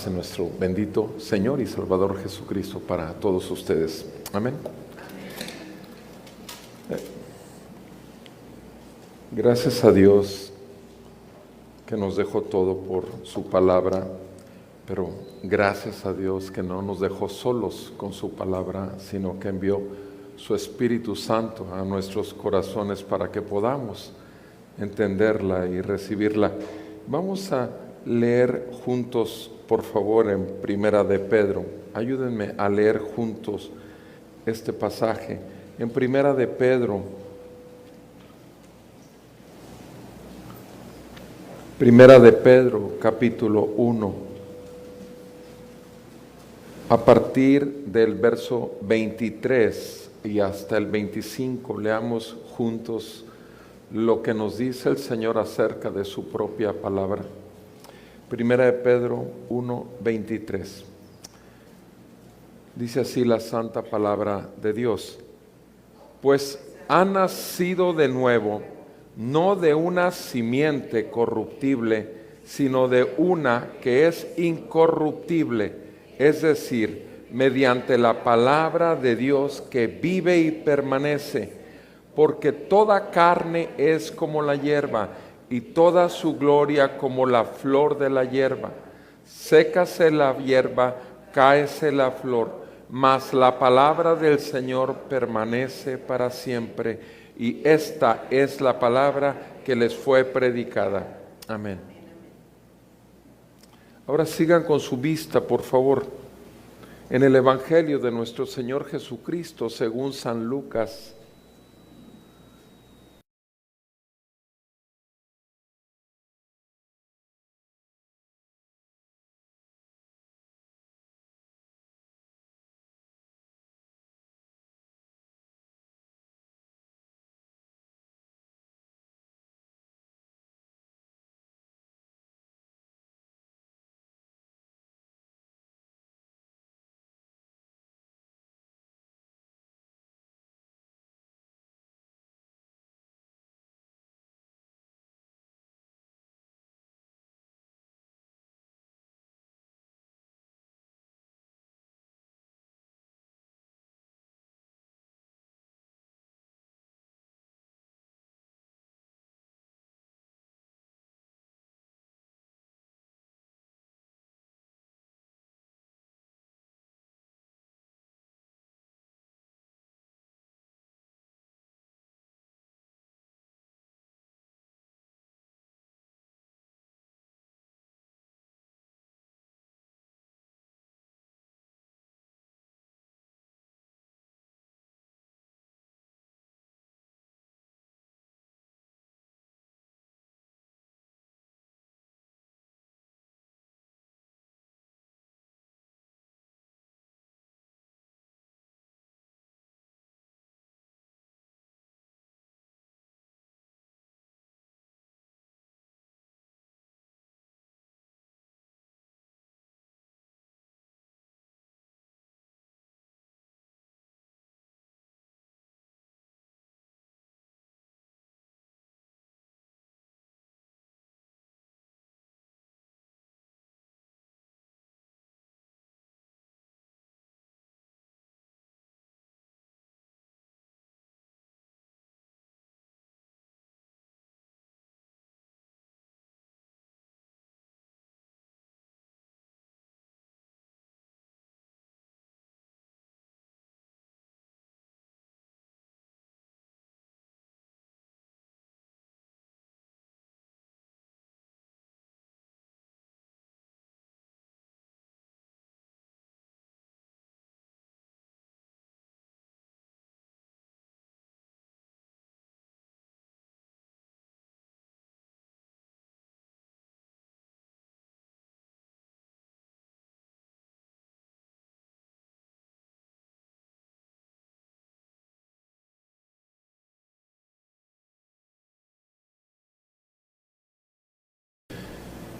paz en nuestro bendito Señor y Salvador Jesucristo para todos ustedes. Amén. Gracias a Dios que nos dejó todo por su palabra, pero gracias a Dios que no nos dejó solos con su palabra, sino que envió su Espíritu Santo a nuestros corazones para que podamos entenderla y recibirla. Vamos a leer juntos, por favor, en Primera de Pedro. Ayúdenme a leer juntos este pasaje. En Primera de Pedro, capítulo 1, a partir del verso 23 y hasta el 25, leamos juntos lo que nos dice el Señor acerca de su propia palabra. Primera de Pedro 1, 23. Dice así la santa palabra de Dios: pues ha nacido de nuevo, no de una simiente corruptible, sino de una que es incorruptible, es decir, mediante la palabra de Dios que vive y permanece. Porque toda carne es como la hierba, y toda su gloria como la flor de la hierba. Sécase la hierba, cáese la flor, mas la palabra del Señor permanece para siempre. Y esta es la palabra que les fue predicada. Amén. Ahora sigan con su vista, por favor, en el Evangelio de nuestro Señor Jesucristo según San Lucas.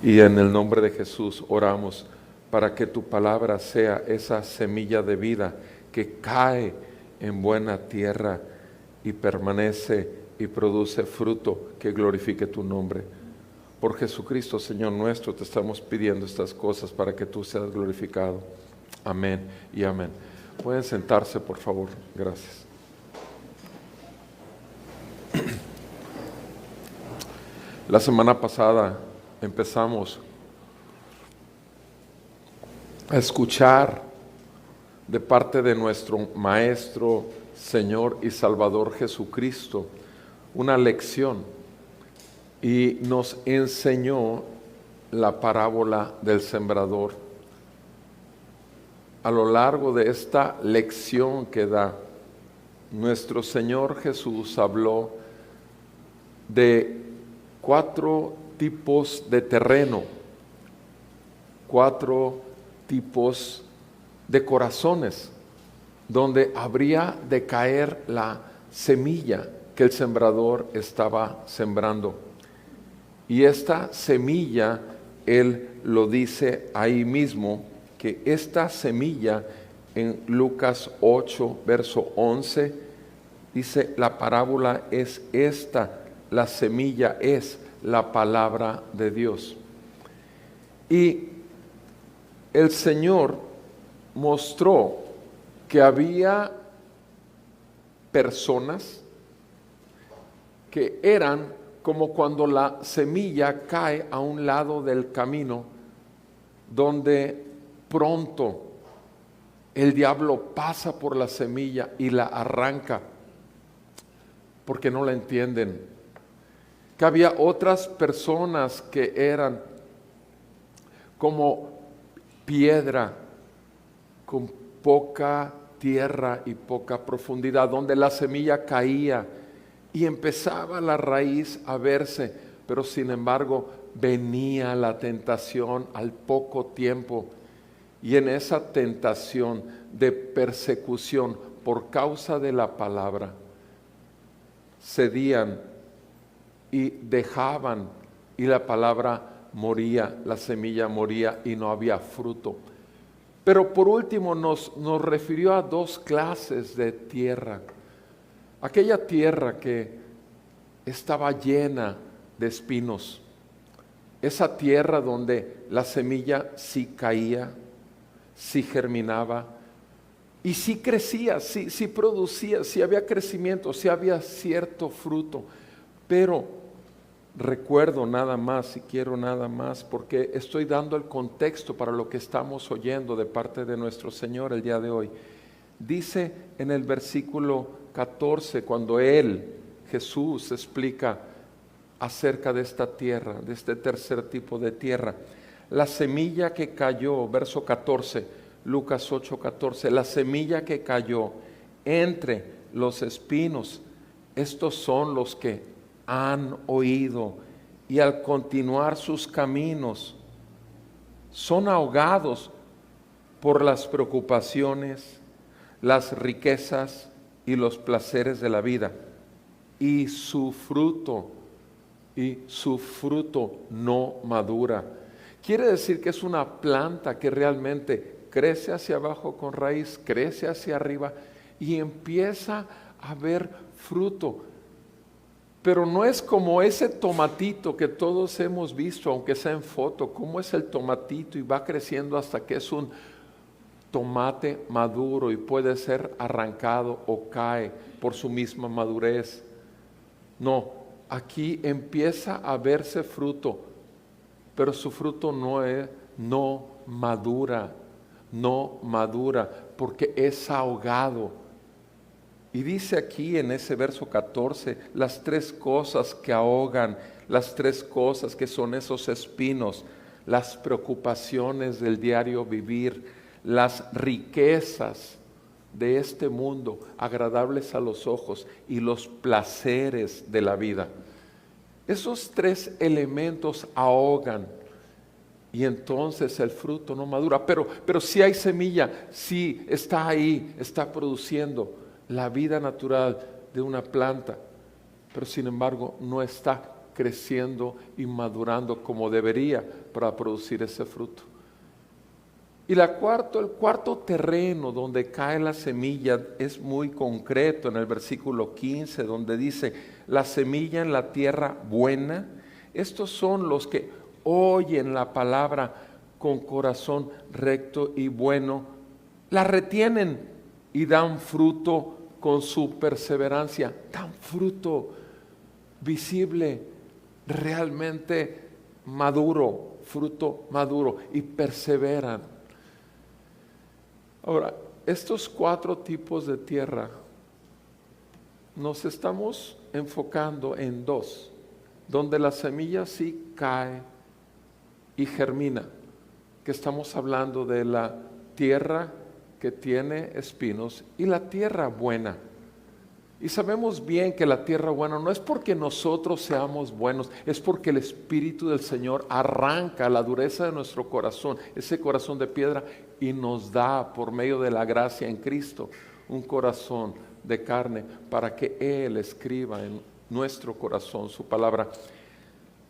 Y en el nombre de Jesús oramos para que tu palabra sea esa semilla de vida que cae en buena tierra y permanece y produce fruto que glorifique tu nombre. Por Jesucristo, Señor nuestro, te estamos pidiendo estas cosas para que tú seas glorificado. Amén y amén. Pueden sentarse, por favor. Gracias. La semana pasada empezamos a escuchar de parte de nuestro Maestro, Señor y Salvador Jesucristo una lección y nos enseñó la parábola del sembrador. A lo largo de esta lección que da, nuestro Señor Jesús habló de 4 tipos de terreno, 4 tipos de corazones, donde habría de caer la semilla que el sembrador estaba sembrando. Y esta semilla, Él lo dice ahí mismo, que esta semilla en Lucas 8, verso 11, dice, la parábola es esta, la semilla es la palabra de Dios. Y el Señor mostró que había personas que eran como cuando la semilla cae a un lado del camino, donde pronto el diablo pasa por la semilla y la arranca, porque no la entienden. Que había otras personas que eran como piedra con poca tierra y poca profundidad, donde la semilla caía y empezaba la raíz a verse, pero sin embargo venía la tentación al poco tiempo, y en esa tentación de persecución por causa de la palabra, cedían y dejaban, y la palabra moría, la semilla moría y no había fruto. Pero por último nos refirió a 2 clases de tierra. Aquella tierra que estaba llena de espinos, esa tierra donde la semilla sí caía, sí germinaba y sí crecía, sí producía, sí había crecimiento, sí había cierto fruto. Pero recuerdo nada más y quiero nada más, porque estoy dando el contexto para lo que estamos oyendo de parte de nuestro Señor el día de hoy. Dice en el versículo 14, cuando Jesús explica acerca de esta tierra, de este tercer tipo de tierra, la semilla que cayó, verso 14, Lucas 8:14, la semilla que cayó entre los espinos, estos son los que han oído y al continuar sus caminos son ahogados por las preocupaciones, las riquezas y los placeres de la vida, y su fruto no madura. Quiere decir que es una planta que realmente crece hacia abajo con raíz, crece hacia arriba y empieza a ver fruto. Pero no es como ese tomatito que todos hemos visto, aunque sea en foto, cómo es el tomatito y va creciendo hasta que es un tomate maduro y puede ser arrancado o cae por su misma madurez. No, aquí empieza a verse fruto, pero su fruto no madura, porque es ahogado. Y dice aquí en ese verso 14, las 3 cosas que ahogan, las 3 cosas que son esos espinos, las preocupaciones del diario vivir, las riquezas de este mundo, agradables a los ojos, y los placeres de la vida. Esos 3 elementos ahogan, y entonces el fruto no madura. Pero si hay semilla, sí está ahí, está produciendo la vida natural de una planta, pero sin embargo no está creciendo y madurando como debería para producir ese fruto. Y el cuarto terreno donde cae la semilla es muy concreto en el versículo 15, donde dice, la semilla en la tierra buena Estos son los que oyen la palabra con corazón recto y bueno, la retienen y dan fruto con su perseverancia, dan fruto visible, realmente maduro, fruto maduro, y perseveran. Ahora, estos 4 tipos de tierra, nos estamos enfocando en 2, donde la semilla sí cae y germina, que estamos hablando de la tierra que tiene espinos y la tierra buena. Y sabemos bien que la tierra buena no es porque nosotros seamos buenos, es porque el Espíritu del Señor arranca la dureza de nuestro corazón, ese corazón de piedra, y nos da por medio de la gracia en Cristo un corazón de carne para que Él escriba en nuestro corazón su palabra.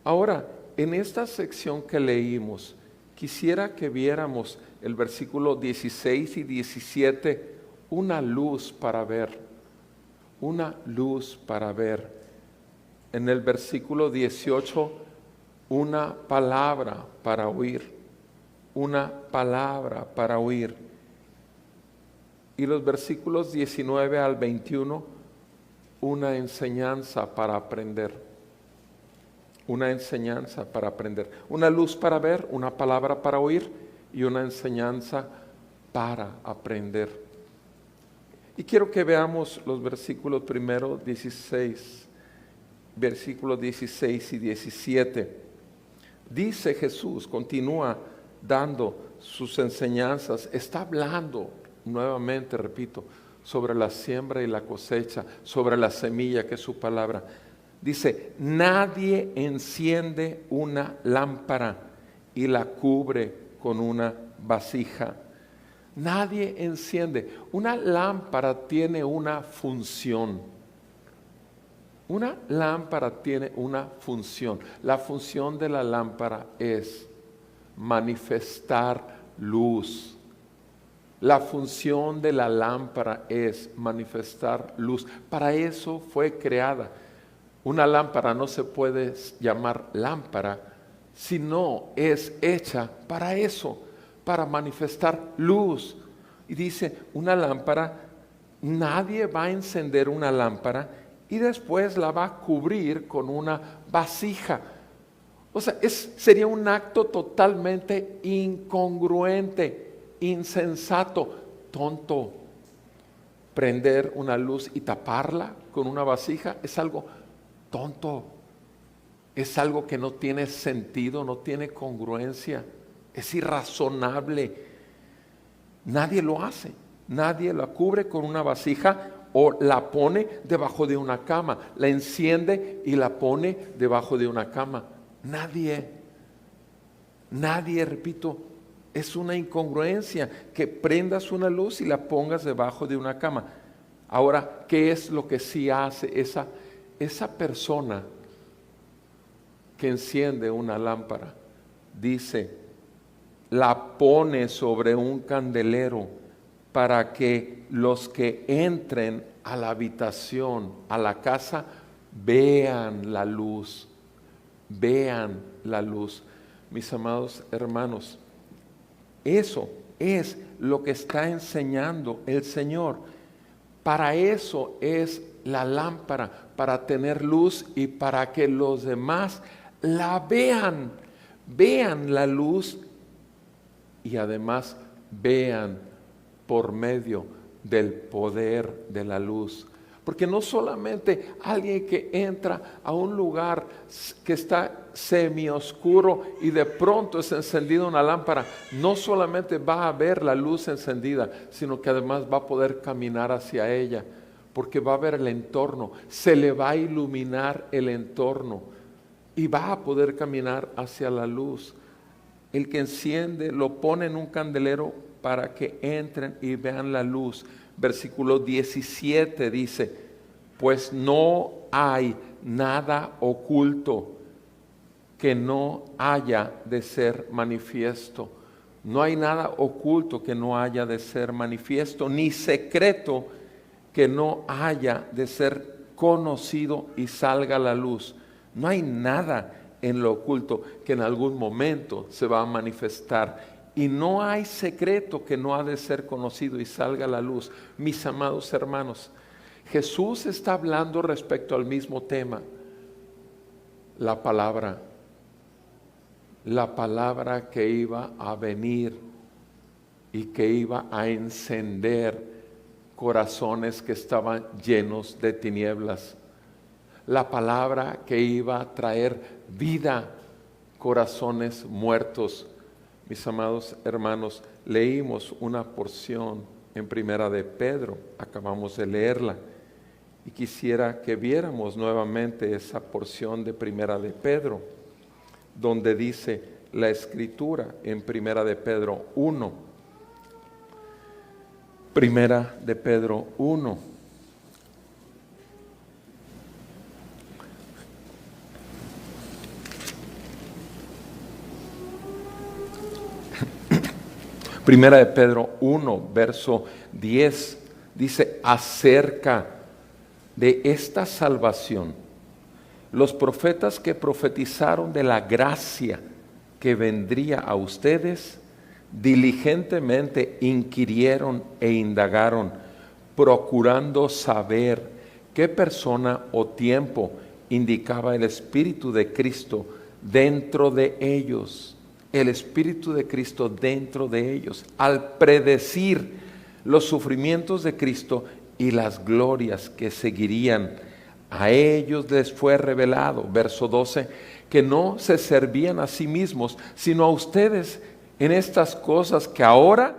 Ahora, en esta sección que leímos, quisiera que viéramos el versículo 16 y 17, una luz para ver. Una luz para ver. En el versículo 18, una palabra para oír. Una palabra para oír. Y los versículos 19 al 21, una enseñanza para aprender. Una enseñanza para aprender. Una luz para ver, una palabra para oír y una enseñanza para aprender. Y quiero que veamos los versículos primero 16, versículos 16 y 17. Dice Jesús, continúa dando sus enseñanzas, está hablando nuevamente, repito, sobre la siembra y la cosecha, sobre la semilla que es su palabra. Dice, nadie enciende una lámpara y la cubre con una vasija. Nadie enciende. Una lámpara tiene una función. Una lámpara tiene una función. La función de la lámpara es manifestar luz. La función de la lámpara es manifestar luz. Para eso fue creada. Una lámpara no se puede llamar lámpara si no es hecha para eso, para manifestar luz. Y dice, una lámpara, nadie va a encender una lámpara y después la va a cubrir con una vasija. O sea, sería un acto totalmente incongruente, insensato, tonto. Prender una luz y taparla con una vasija es algo tonto. Es algo que no tiene sentido, no tiene congruencia. Es irrazonable. Nadie lo hace. Nadie la cubre con una vasija o la pone debajo de una cama. La enciende y la pone debajo de una cama. Nadie, repito, es una incongruencia que prendas una luz y la pongas debajo de una cama. Ahora, ¿qué es lo que sí hace esa persona que enciende una lámpara? Dice, la pone sobre un candelero para que los que entren a la habitación, a la casa, vean la luz. Vean la luz. Mis amados hermanos, eso es lo que está enseñando el Señor. Para eso es la lámpara, para tener luz y para que los demás la vean. Vean la luz y además vean por medio del poder de la luz. Porque no solamente alguien que entra a un lugar que está semioscuro y de pronto es encendida una lámpara, no solamente va a ver la luz encendida, sino que además va a poder caminar hacia ella, porque va a ver el entorno, se le va a iluminar el entorno y va a poder caminar hacia la luz. El que enciende lo pone en un candelero para que entren y vean la luz. Versículo 17 dice, pues no hay nada oculto que no haya de ser manifiesto. No hay nada oculto que no haya de ser manifiesto, ni secreto que no haya de ser conocido y salga a la luz. No hay nada en lo oculto, que en algún momento se va a manifestar. Y no hay secreto que no ha de ser conocido y salga a la luz. Mis amados hermanos, Jesús está hablando respecto al mismo tema, la palabra que iba a venir y que iba a encender corazones que estaban llenos de tinieblas. La palabra que iba a traer vida, corazones muertos. Mis amados hermanos, leímos una porción en Primera de Pedro, acabamos de leerla, y quisiera que viéramos nuevamente esa porción de Primera de Pedro, donde dice la Escritura en Primera de Pedro 1. Primera de Pedro 1. Primera de Pedro 1, verso 10, dice: acerca de esta salvación, los profetas que profetizaron de la gracia que vendría a ustedes, diligentemente inquirieron e indagaron, procurando saber qué persona o tiempo indicaba el Espíritu de Cristo dentro de ellos. El Espíritu de Cristo dentro de ellos, al predecir los sufrimientos de Cristo y las glorias que seguirían. A ellos les fue revelado, verso 12, que no se servían a sí mismos, sino a ustedes en estas cosas que ahora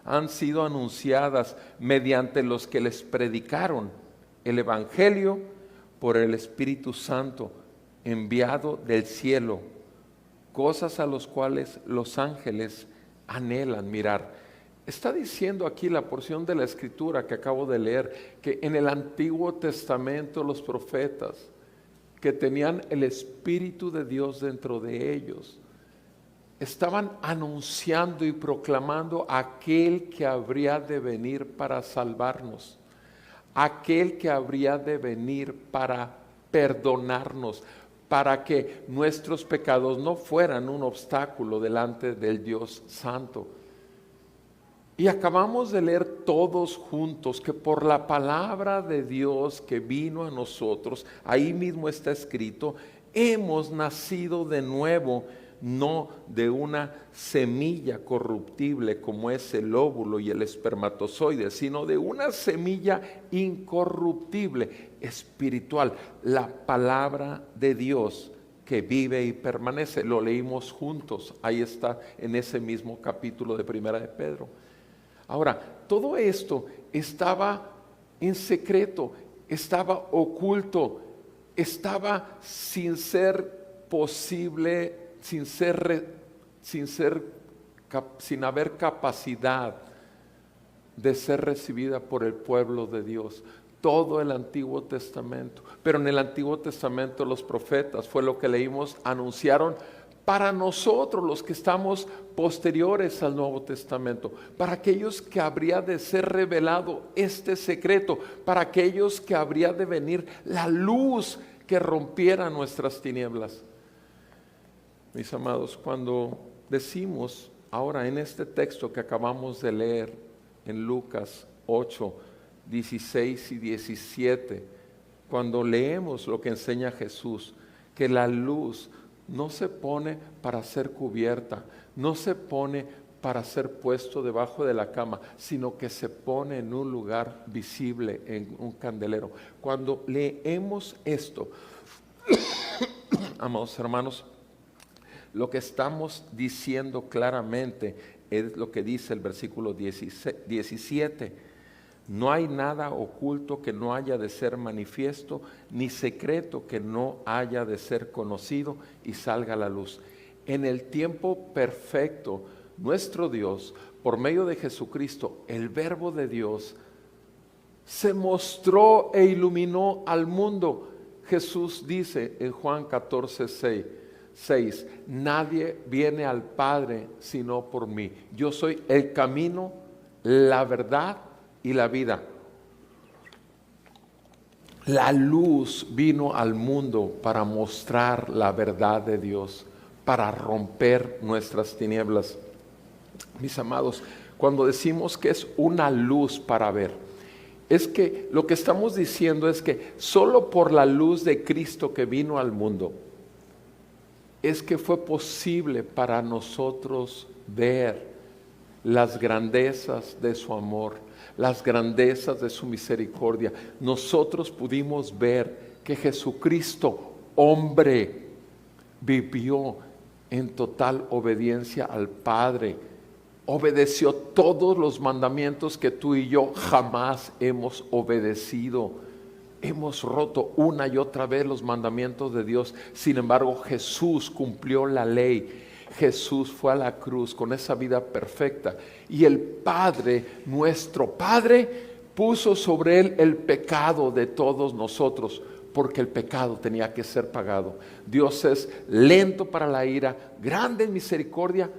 han sido anunciadas mediante los que les predicaron el Evangelio por el Espíritu Santo enviado del cielo, cosas a los cuales los ángeles anhelan mirar. Está diciendo aquí la porción de la Escritura que acabo de leer, que en el Antiguo Testamento los profetas que tenían el Espíritu de Dios dentro de ellos, estaban anunciando y proclamando a aquel que habría de venir para salvarnos, aquel que habría de venir para perdonarnos, para que nuestros pecados no fueran un obstáculo delante del Dios Santo. Y acabamos de leer todos juntos que por la palabra de Dios que vino a nosotros, ahí mismo está escrito, hemos nacido de nuevo, no de una semilla corruptible como es el óvulo y el espermatozoide, sino de una semilla incorruptible, espiritual, la palabra de Dios que vive y permanece. Lo leímos juntos, ahí está en ese mismo capítulo de Primera de Pedro. Ahora, todo esto estaba en secreto, estaba oculto, estaba sin ser posible, sin haber capacidad de ser recibida por el pueblo de Dios. Todo el Antiguo Testamento, pero en el Antiguo Testamento los profetas, fue lo que leímos, anunciaron para nosotros los que estamos posteriores al Nuevo Testamento, para aquellos que habría de ser revelado este secreto, para aquellos que habría de venir la luz que rompiera nuestras tinieblas. Mis amados, cuando decimos ahora en este texto que acabamos de leer en Lucas 8, 16 y 17, cuando leemos lo que enseña Jesús, que la luz no se pone para ser cubierta, no se pone para ser puesto debajo de la cama, sino que se pone en un lugar visible, en un candelero. Cuando leemos esto, amados hermanos, lo que estamos diciendo claramente es lo que dice el versículo 17. No hay nada oculto que no haya de ser manifiesto, ni secreto que no haya de ser conocido y salga a la luz. En el tiempo perfecto, nuestro Dios, por medio de Jesucristo, el Verbo de Dios, se mostró e iluminó al mundo. Jesús dice en Juan 14:6, nadie viene al Padre sino por mí. Yo soy el camino, la verdad y la vida. La luz vino al mundo para mostrar la verdad de Dios, para romper nuestras tinieblas. Mis amados, cuando decimos que es una luz para ver, es que lo que estamos diciendo es que solo por la luz de Cristo que vino al mundo, es que fue posible para nosotros ver las grandezas de su amor, las grandezas de su misericordia. Nosotros pudimos ver que Jesucristo, hombre, vivió en total obediencia al Padre, obedeció todos los mandamientos que tú y yo jamás hemos obedecido. Hemos roto una y otra vez los mandamientos de Dios. Sin embargo, Jesús cumplió la ley. Jesús fue a la cruz con esa vida perfecta. Y el Padre, nuestro Padre, puso sobre él el pecado de todos nosotros, porque el pecado tenía que ser pagado. Dios es lento para la ira, grande en misericordia,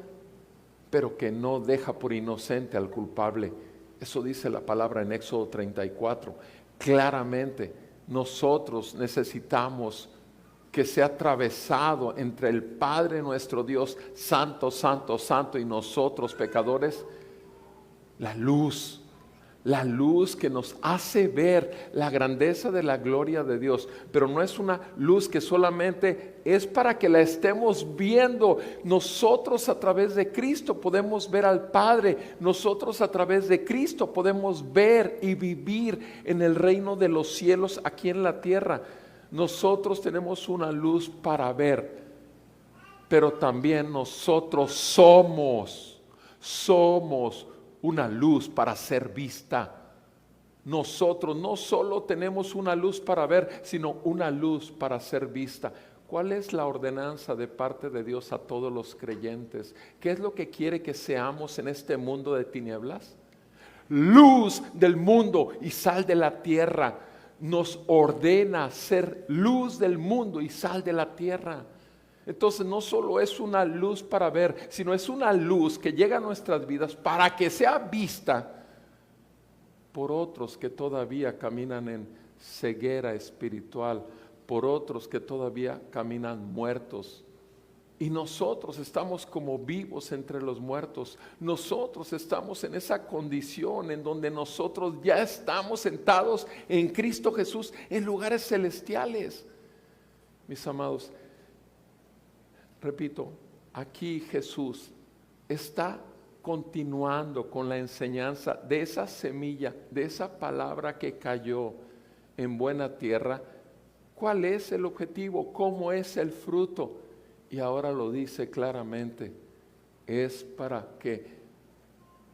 pero que no deja por inocente al culpable. Eso dice la palabra en Éxodo 34. Claramente, nosotros necesitamos que sea atravesado entre el Padre nuestro Dios, santo, santo, santo, y nosotros pecadores, la luz que nos hace ver la grandeza de la gloria de Dios. Pero no es una luz que solamente es para que la estemos viendo. Nosotros a través de Cristo podemos ver al Padre. Nosotros a través de Cristo podemos ver y vivir en el reino de los cielos aquí en la tierra. Nosotros tenemos una luz para ver, pero también nosotros somos una luz para ser vista. Nosotros no solo tenemos una luz para ver, sino una luz para ser vista. ¿Cuál es la ordenanza de parte de Dios a todos los creyentes? ¿Qué es lo que quiere que seamos en este mundo de tinieblas? Luz del mundo y sal de la tierra. Nos ordena ser luz del mundo y sal de la tierra. Entonces no solo es una luz para ver, sino es una luz que llega a nuestras vidas para que sea vista por otros que todavía caminan en ceguera espiritual, por otros que todavía caminan muertos. Y nosotros estamos como vivos entre los muertos. Nosotros estamos en esa condición en donde nosotros ya estamos sentados en Cristo Jesús en lugares celestiales. Mis amados, repito, aquí Jesús está continuando con la enseñanza de esa semilla, de esa palabra que cayó en buena tierra. ¿Cuál es el objetivo? ¿Cómo es el fruto? Y ahora lo dice claramente, es para que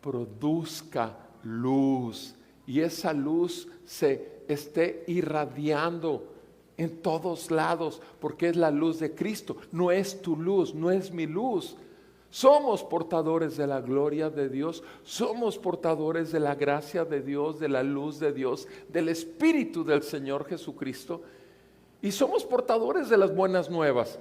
produzca luz y esa luz se esté irradiando en todos lados, porque es la luz de Cristo. No es tu luz, no es mi luz. Somos portadores de la gloria de Dios, somos portadores de la gracia de Dios, de la luz de Dios, del Espíritu del Señor Jesucristo, y somos portadores de las buenas nuevas,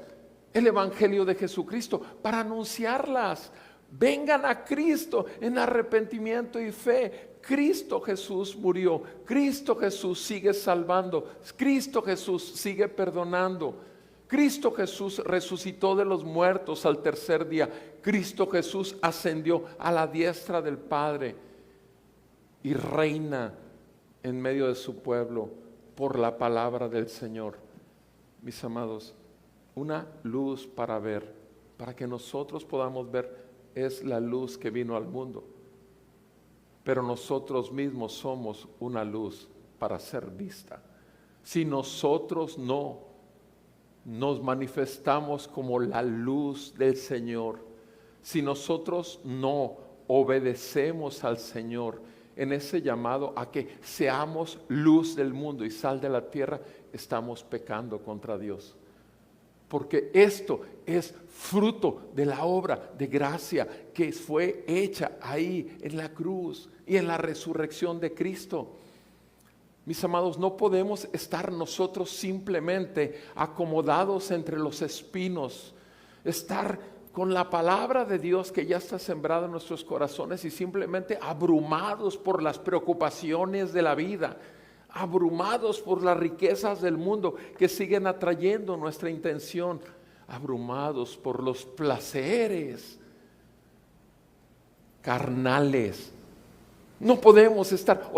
el Evangelio de Jesucristo, para anunciarlas. Vengan a Cristo en arrepentimiento y fe. Cristo Jesús murió, Cristo Jesús sigue salvando, Cristo Jesús sigue perdonando, Cristo Jesús resucitó de los muertos al tercer día, Cristo Jesús ascendió a la diestra del Padre y reina en medio de su pueblo por la palabra del Señor. Mis amados, una luz para ver, para que nosotros podamos ver, es la luz que vino al mundo. Pero nosotros mismos somos una luz para ser vista. Si nosotros no nos manifestamos como la luz del Señor, si nosotros no obedecemos al Señor en ese llamado a que seamos luz del mundo y sal de la tierra, estamos pecando contra Dios. Porque esto es fruto de la obra de gracia que fue hecha ahí en la cruz y en la resurrección de Cristo. Mis amados, no podemos estar nosotros simplemente acomodados entre los espinos, estar con la palabra de Dios que ya está sembrada en nuestros corazones y simplemente abrumados por las preocupaciones de la vida, abrumados por las riquezas del mundo que siguen atrayendo nuestra intención, abrumados por los placeres carnales. No podemos estar,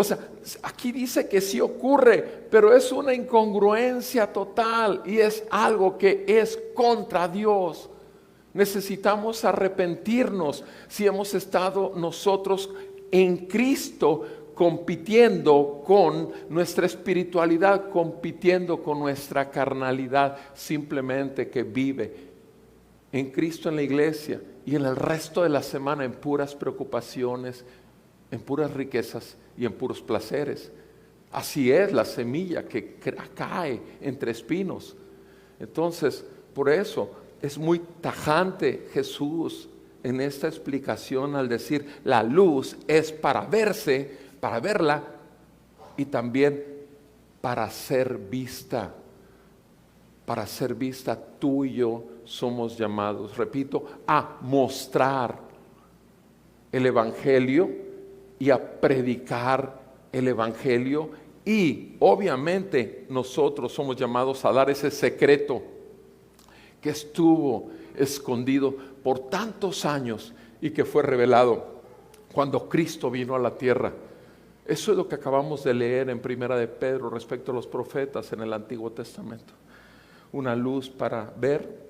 aquí dice que sí ocurre, pero es una incongruencia total y es algo que es contra Dios. Necesitamos arrepentirnos si hemos estado nosotros en Cristo compitiendo con nuestra espiritualidad, compitiendo con nuestra carnalidad, simplemente que vive en Cristo en la iglesia y en el resto de la semana en puras preocupaciones, en puras riquezas y en puros placeres. Así es la semilla que cae entre espinos. Entonces, por eso es muy tajante Jesús en esta explicación al decir, la luz es para verse, para verla y también para ser vista. Para ser vista, tú y yo somos llamados, repito, a mostrar el Evangelio y a predicar el Evangelio, y obviamente nosotros somos llamados a dar ese secreto que estuvo escondido por tantos años y que fue revelado cuando Cristo vino a la tierra. Eso es lo que acabamos de leer en Primera de Pedro respecto a los profetas en el Antiguo Testamento. Una luz para ver,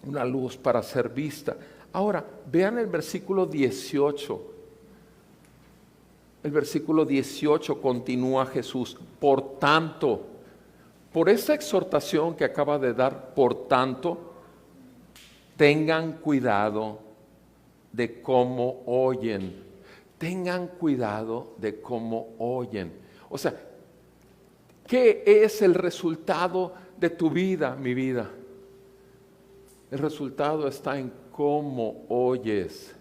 una luz para ser vista. Ahora, vean el versículo 18. El versículo 18 continúa Jesús. Por tanto, por esa exhortación que acaba de dar, por tanto, tengan cuidado de cómo oyen. Tengan cuidado de cómo oyen. O sea, ¿qué es el resultado de tu vida, mi vida? El resultado está en cómo oyes.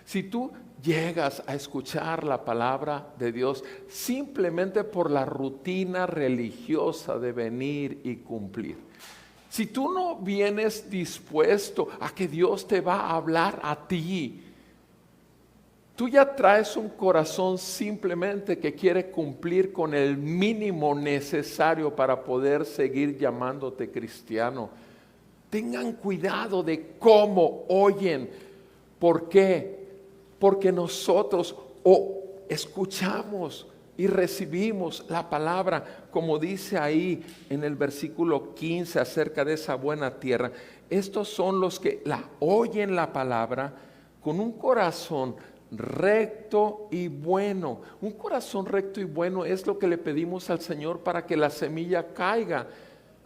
Si tú llegas a escuchar la palabra de Dios simplemente por la rutina religiosa de venir y cumplir, si tú no vienes dispuesto a que Dios te va a hablar a ti, tú ya traes un corazón simplemente que quiere cumplir con el mínimo necesario para poder seguir llamándote cristiano. Tengan cuidado de cómo oyen. ¿Por qué? Porque nosotros escuchamos y recibimos la palabra, como dice ahí en el versículo 15 acerca de esa buena tierra. Estos son los que oyen la palabra con un corazón recto y bueno. Un corazón recto y bueno es lo que le pedimos al Señor para que la semilla caiga.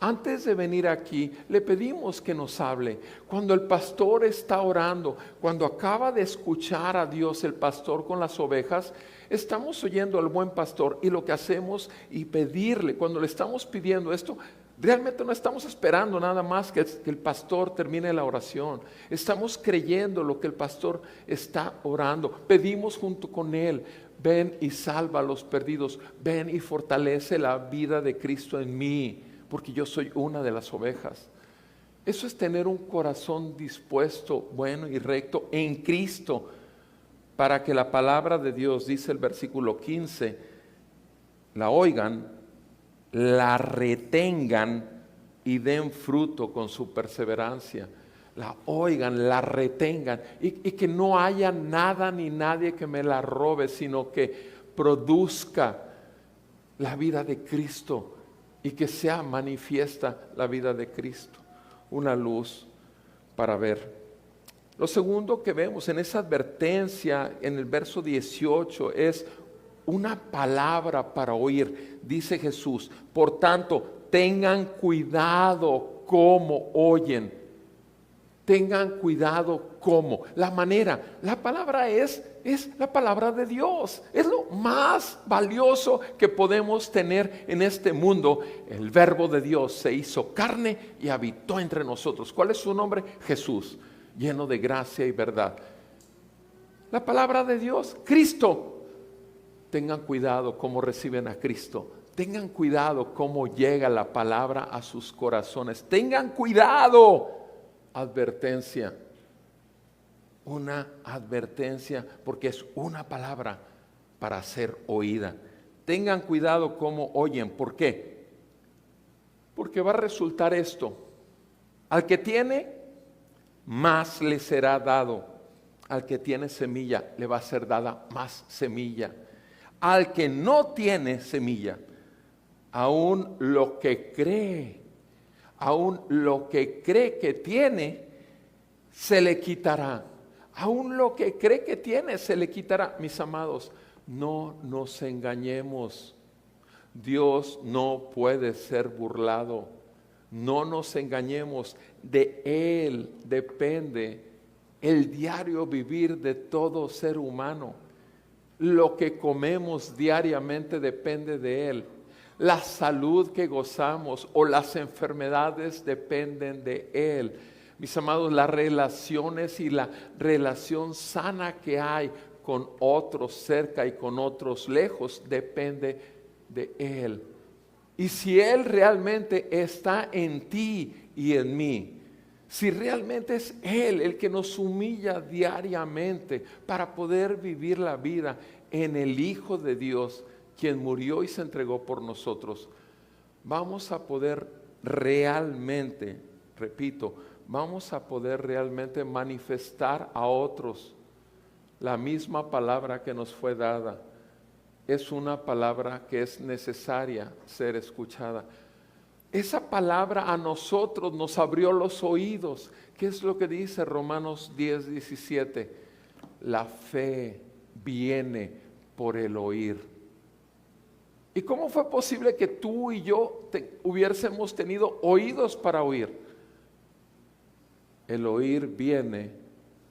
Antes de venir aquí, le pedimos que nos hable. Cuando el pastor está orando, cuando acaba de escuchar a Dios el pastor con las ovejas, estamos oyendo al buen pastor y lo que hacemos y pedirle, cuando le estamos pidiendo esto, realmente no estamos esperando nada más que el pastor termine la oración. Estamos creyendo lo que el pastor está orando. Pedimos junto con él, ven y salva a los perdidos, ven y fortalece la vida de Cristo en mí, porque yo soy una de las ovejas. Eso es tener un corazón dispuesto, bueno y recto en Cristo, para que la palabra de Dios, dice el versículo 15, la oigan, la retengan y den fruto con su perseverancia. La oigan, la retengan y que no haya nada ni nadie que me la robe, sino que produzca la vida de Cristo y que sea manifiesta la vida de Cristo, una luz para ver. Lo segundo que vemos en esa advertencia en el verso 18 es una palabra para oír. Dice Jesús, por tanto, tengan cuidado cómo oyen. Tengan cuidado cómo. La manera, la palabra es la palabra de Dios. Es lo más valioso que podemos tener en este mundo. El verbo de Dios se hizo carne y habitó entre nosotros. ¿Cuál es su nombre? Jesús, lleno de gracia y verdad. La palabra de Dios, Cristo. Tengan cuidado cómo reciben a Cristo. Tengan cuidado cómo llega la palabra a sus corazones. Tengan cuidado. Advertencia. Una advertencia porque es una palabra para ser oída. tengan cuidado cómo oyen. ¿Por qué? Porque va a resultar esto: al que tiene, más le será dado. Al que tiene semilla, le va a ser dada más semilla. Al que no tiene semilla, aún lo que cree que tiene, se le quitará. Aún lo que cree que tiene, se le quitará. Mis amados, no nos engañemos. Dios no puede ser burlado. No nos engañemos. De Él depende el diario vivir de todo ser humano. Lo que comemos diariamente depende de Él. La salud que gozamos o las enfermedades dependen de Él. Mis amados, las relaciones y la relación sana que hay con otros cerca y con otros lejos depende de Él. Y si Él realmente está en ti y en mí, si realmente es Él el que nos humilla diariamente para poder vivir la vida en el Hijo de Dios, quien murió y se entregó por nosotros, vamos a poder realmente, repito, vamos a poder realmente manifestar a otros la misma palabra que nos fue dada. Es una palabra que es necesaria ser escuchada. Esa palabra a nosotros nos abrió los oídos. ¿Qué es lo que dice Romanos 10:17? La fe viene por el oír. ¿Y cómo fue posible que tú y yo hubiésemos tenido oídos para oír? El oír viene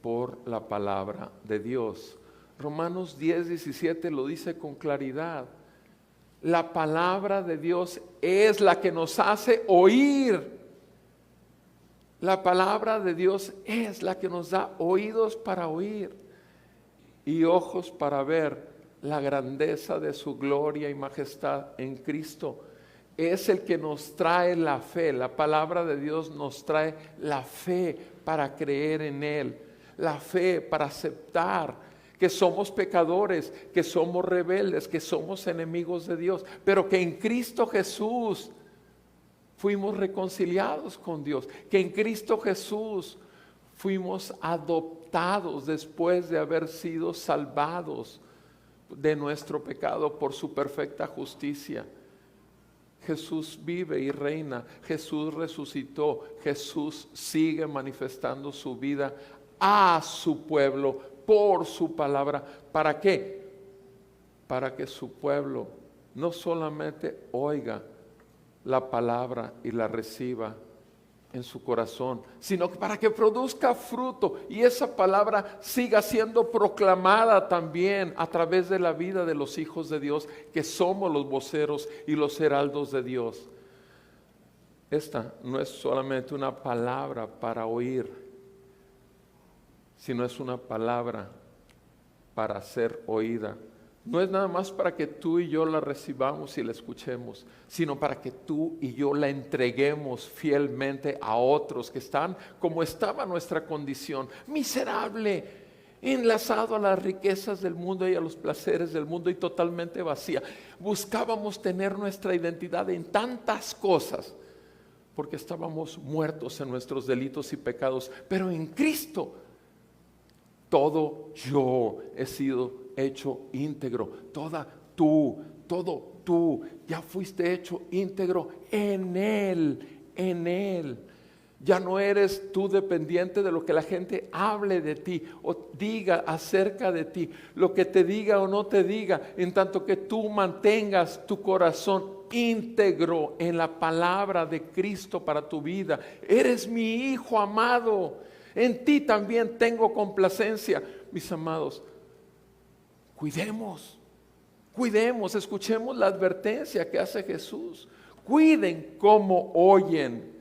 por la palabra de Dios. Romanos 10:17 lo dice con claridad. La palabra de Dios es la que nos hace oír. La palabra de Dios es la que nos da oídos para oír y ojos para ver la grandeza de su gloria y majestad en Cristo. Es el que nos trae la fe. La palabra de Dios nos trae la fe para creer en Él, la fe para aceptar que somos pecadores, que somos rebeldes, que somos enemigos de Dios, pero que en Cristo Jesús fuimos reconciliados con Dios, que en Cristo Jesús fuimos adoptados después de haber sido salvados de nuestro pecado por su perfecta justicia. Jesús vive y reina, Jesús resucitó, Jesús sigue manifestando su vida a su pueblo por su palabra. ¿Para qué? Para que su pueblo no solamente oiga la palabra y la reciba en su corazón, sino que para que produzca fruto y esa palabra siga siendo proclamada también a través de la vida de los hijos de Dios, que somos los voceros y los heraldos de Dios. Esta no es solamente una palabra para oír, sino es una palabra para ser oída. No es nada más para que tú y yo la recibamos y la escuchemos, sino para que tú y yo la entreguemos fielmente a otros que están como estaba nuestra condición, miserable, enlazado a las riquezas del mundo y a los placeres del mundo y totalmente vacía. Buscábamos tener nuestra identidad en tantas cosas, porque estábamos muertos en nuestros delitos y pecados, pero en Cristo todo yo he sido hecho íntegro, todo tú, ya fuiste hecho íntegro en Él. Ya no eres tú dependiente de lo que la gente hable de ti o diga acerca de ti, lo que te diga o no te diga, en tanto que tú mantengas tu corazón íntegro en la palabra de Cristo para tu vida. Eres mi hijo amado, en ti también tengo complacencia. Mis amados, cuidemos, escuchemos la advertencia que hace Jesús. Cuiden cómo oyen.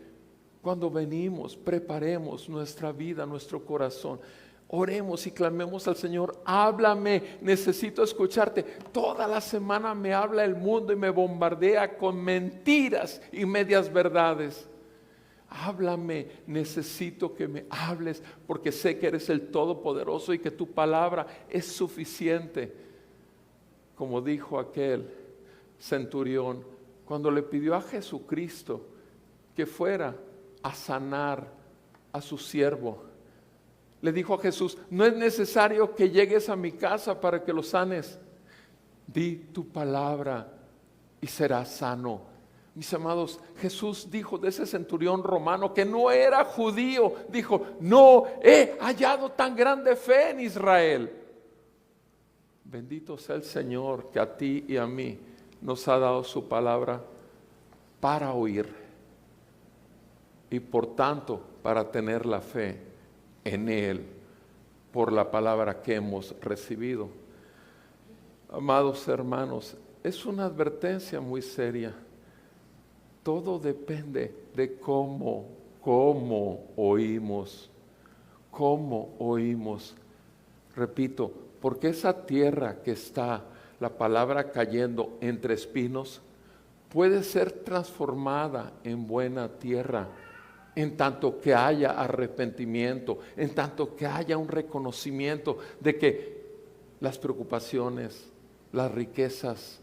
Cuando venimos, preparemos nuestra vida, nuestro corazón. Oremos y clamemos al Señor. Háblame, necesito escucharte. Toda la semana me habla el mundo y me bombardea con mentiras y medias verdades. Háblame, necesito que me hables, porque sé que eres el Todopoderoso y que tu palabra es suficiente. Como dijo aquel, centurión, cuando le pidió a Jesucristo que fuera a sanar a su siervo, le dijo a Jesús: no es necesario que llegues a mi casa para que lo sanes. Di tu palabra y serás sano. Mis amados, Jesús dijo de ese centurión romano que no era judío, dijo: no he hallado tan grande fe en Israel. Bendito sea el Señor que a ti y a mí nos ha dado su palabra para oír y por tanto para tener la fe en Él por la palabra que hemos recibido. Amados hermanos, es una advertencia muy seria. Todo depende de cómo oímos. Cómo oímos. Repito, porque esa tierra que está la palabra cayendo entre espinos puede ser transformada en buena tierra, en tanto que haya arrepentimiento, en tanto que haya un reconocimiento de que las preocupaciones, las riquezas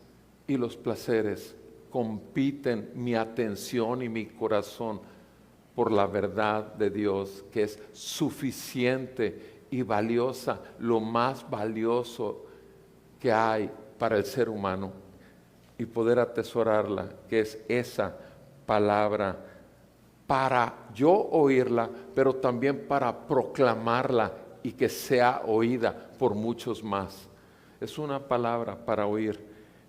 y los placeres compiten mi atención y mi corazón por la verdad de Dios, que es suficiente y valiosa, lo más valioso que hay para el ser humano, y poder atesorarla, que es esa palabra, para yo oírla, pero también para proclamarla y que sea oída por muchos más. Es una palabra para oír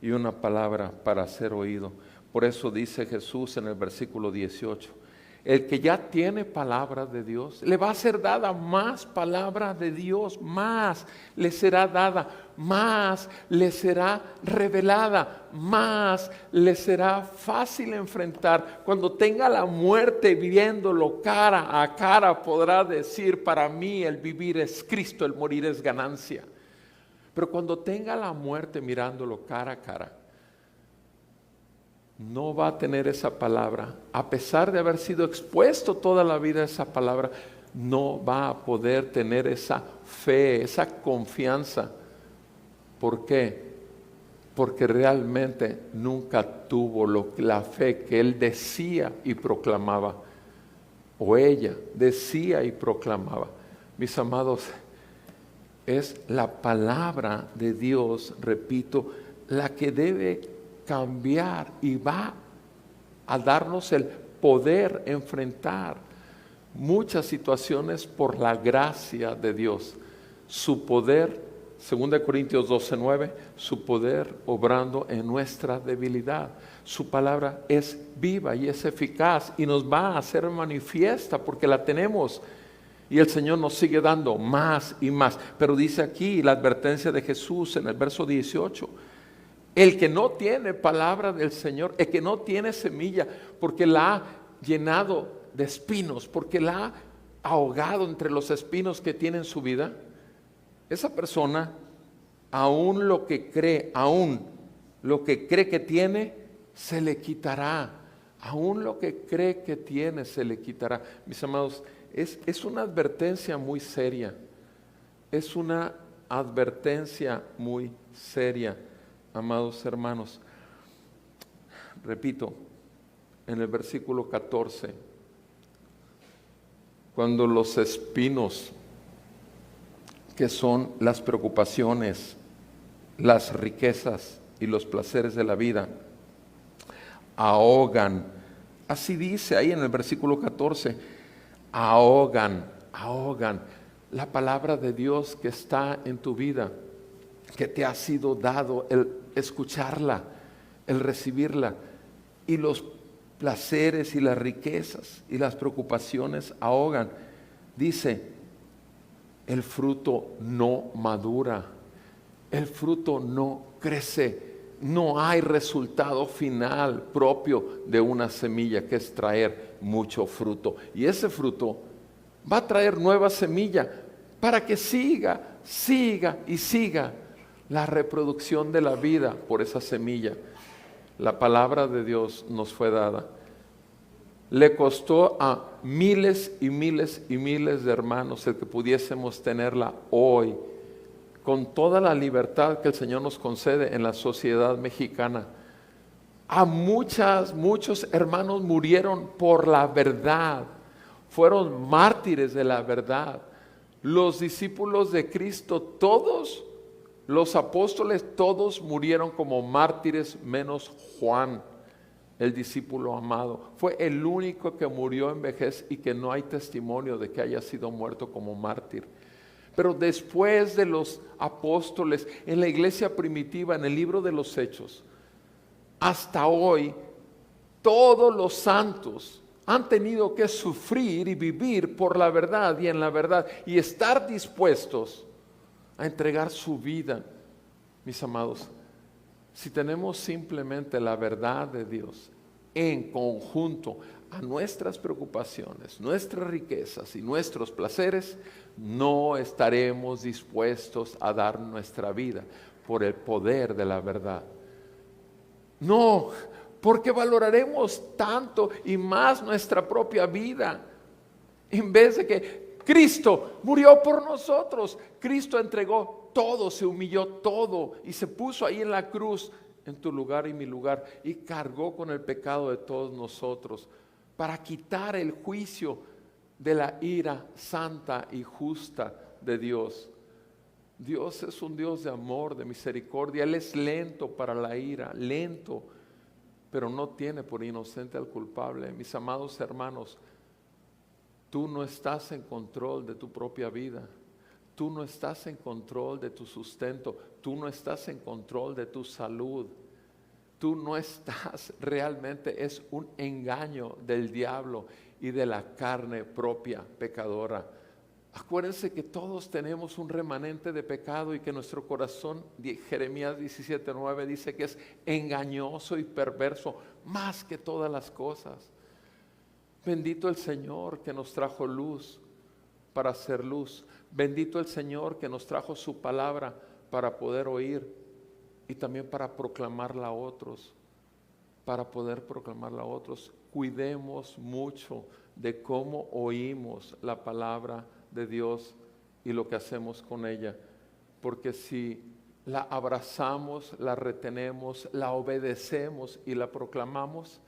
y una palabra para ser oído. Por eso dice Jesús en el versículo 18, el que ya tiene palabra de Dios, le va a ser dada más palabra de Dios, más le será dada, más le será revelada, más le será fácil enfrentar. Cuando tenga la muerte viviéndolo cara a cara, podrá decir: para mí el vivir es Cristo, el morir es ganancia. Pero cuando tenga la muerte mirándolo cara a cara, no va a tener esa palabra. A pesar de haber sido expuesto toda la vida a esa palabra, no va a poder tener esa fe, esa confianza. ¿Por qué? Porque realmente nunca tuvo la fe que él decía y proclamaba, o ella decía y proclamaba. Mis amados, es la palabra de Dios, repito, la que debe cambiar y va a darnos el poder enfrentar muchas situaciones por la gracia de Dios. Su poder, 2 Corintios 12:9, su poder obrando en nuestra debilidad. Su palabra es viva y es eficaz y nos va a hacer manifiesta porque la tenemos. Y el Señor nos sigue dando más y más. Pero dice aquí la advertencia de Jesús en el verso 18. El que no tiene palabra del Señor, el que no tiene semilla, porque la ha llenado de espinos, porque la ha ahogado entre los espinos que tiene en su vida, esa persona, aún lo que cree que tiene, se le quitará. Aún lo que cree que tiene, se le quitará. Mis amados, es una advertencia muy seria. Es una advertencia muy seria, amados hermanos. Repito, en el versículo 14, cuando los espinos, que son las preocupaciones, las riquezas y los placeres de la vida, ahogan, así dice ahí en el versículo 14, ahogan la palabra de Dios que está en tu vida, que te ha sido dado, el escucharla, el recibirla, y los placeres y las riquezas y las preocupaciones ahogan. Dice, el fruto no madura, el fruto no crece, no hay resultado final propio de una semilla, que es traer mucho fruto. Y ese fruto va a traer nueva semilla para que siga la reproducción de la vida por esa semilla. La palabra de Dios nos fue dada. Le costó a miles y miles y miles de hermanos el que pudiésemos tenerla hoy, con toda la libertad que el Señor nos concede en la sociedad mexicana. Muchos hermanos murieron por la verdad, fueron mártires de la verdad. Los discípulos de Cristo, todos, los apóstoles, todos murieron como mártires, menos Juan, el discípulo amado. Fue el único que murió en vejez y que no hay testimonio de que haya sido muerto como mártir. Pero después de los apóstoles, en la iglesia primitiva, en el libro de los Hechos, hasta hoy, todos los santos han tenido que sufrir y vivir por la verdad y en la verdad y estar dispuestos a entregar su vida. Mis amados, si tenemos simplemente la verdad de Dios en conjunto a nuestras preocupaciones, nuestras riquezas y nuestros placeres, no estaremos dispuestos a dar nuestra vida por el poder de la verdad. No, porque valoraremos tanto y más nuestra propia vida, en vez de que Cristo murió por nosotros. Cristo entregó todo, se humilló todo y se puso ahí en la cruz, en tu lugar y mi lugar, y cargó con el pecado de todos nosotros para quitar el juicio de la ira santa y justa de Dios. Dios es un Dios de amor, de misericordia. Él es lento para la ira, lento, pero no tiene por inocente al culpable. Mis amados hermanos, tú no estás en control de tu propia vida. Tú no estás en control de tu sustento. Tú no estás en control de tu salud. Tú no estás, realmente es un engaño del diablo y de la carne propia pecadora. Acuérdense que todos tenemos un remanente de pecado y que nuestro corazón, Jeremías 17:9 dice que es engañoso y perverso más que todas las cosas. Bendito el Señor que nos trajo luz para hacer luz. Bendito el Señor que nos trajo su palabra para poder oír y también para proclamarla a otros. Para poder proclamarla a otros. Cuidemos mucho de cómo oímos la palabra de Dios y lo que hacemos con ella, porque si la abrazamos, la retenemos, la obedecemos y la proclamamos,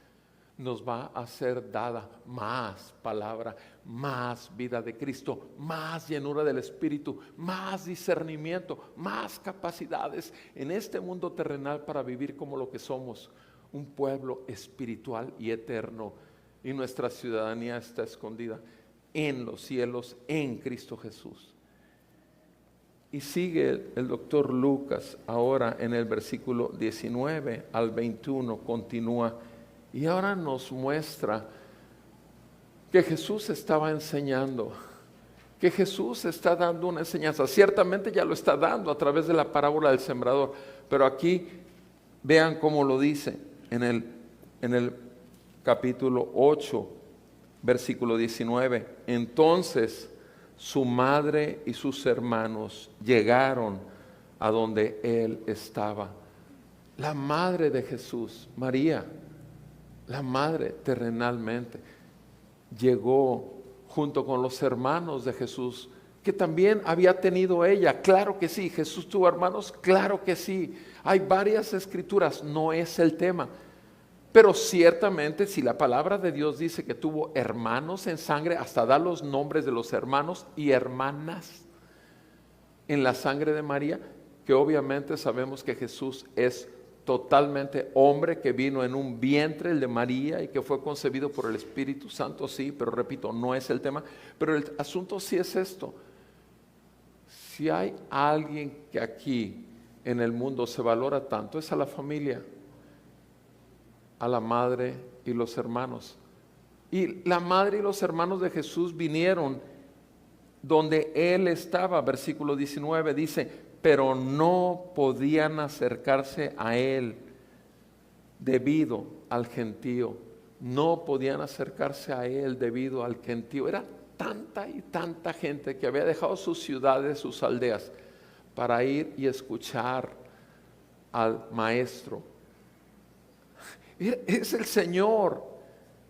nos va a ser dada más palabra, más vida de Cristo, más llenura del Espíritu, más discernimiento, más capacidades en este mundo terrenal para vivir como lo que somos, un pueblo espiritual y eterno, y nuestra ciudadanía está escondida en los cielos, en Cristo Jesús. Y sigue el doctor Lucas ahora en el versículo 19 al 21, continúa, y ahora nos muestra que Jesús estaba enseñando, que Jesús está dando una enseñanza. Ciertamente ya lo está dando a través de la parábola del sembrador, pero aquí vean cómo lo dice en el capítulo 8, versículo 19. Entonces su madre y sus hermanos llegaron a donde él estaba. La madre de Jesús, María, la madre terrenalmente, llegó junto con los hermanos de Jesús, que también había tenido ella. Claro que sí. Jesús tuvo hermanos, claro que sí. Hay varias escrituras, no es el tema. Pero ciertamente si la palabra de Dios dice que tuvo hermanos en sangre, hasta da los nombres de los hermanos y hermanas en la sangre de María, que obviamente sabemos que Jesús es totalmente hombre, que vino en un vientre, el de María, y que fue concebido por el Espíritu Santo, sí, pero repito, no es el tema. Pero el asunto sí es esto. Si hay alguien que aquí en el mundo se valora tanto, es a la familia, a la madre y los hermanos. Y la madre y los hermanos de Jesús vinieron donde él estaba. Versículo 19 dice, pero no podían acercarse a él debido al gentío. No podían acercarse a él debido al gentío. Era tanta y tanta gente que había dejado sus ciudades, sus aldeas, para ir y escuchar al maestro. Es el Señor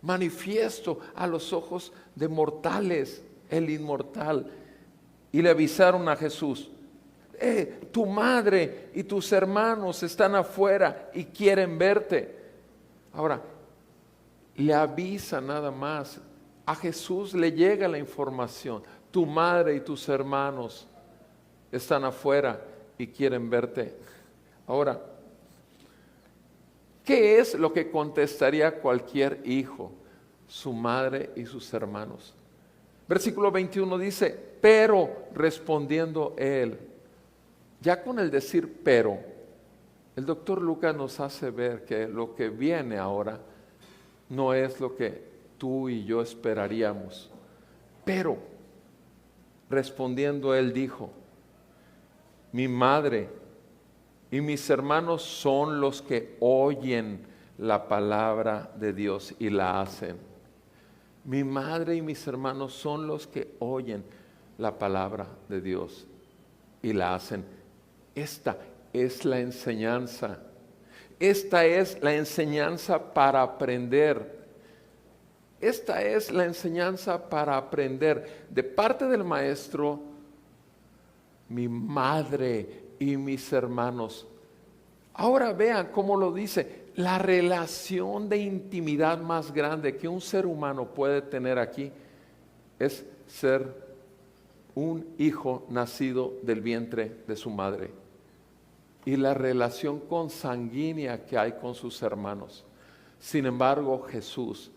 manifiesto a los ojos de mortales, el inmortal. Y le avisaron a Jesús, tu madre y tus hermanos están afuera y quieren verte. Ahora, le avisa nada más. A Jesús le llega la información. Tu madre y tus hermanos están afuera y quieren verte. Ahora, ¿qué es lo que contestaría cualquier hijo? Su madre y sus hermanos. Versículo 21 dice, pero respondiendo él. Ya con el decir pero, el doctor Lucas nos hace ver que lo que viene ahora no es lo que tú y yo esperaríamos. Pero, respondiendo él dijo, mi madre y mis hermanos son los que oyen la palabra de Dios y la hacen. Mi madre y mis hermanos son los que oyen la palabra de Dios y la hacen. Esta es la enseñanza. Esta es la enseñanza para aprender. Esta es la enseñanza para aprender. De parte del maestro, mi madre y mis hermanos. Ahora vean cómo lo dice. La relación de intimidad más grande que un ser humano puede tener aquí es ser un hijo nacido del vientre de su madre. Y la relación consanguínea que hay con sus hermanos. Sin embargo, Jesús,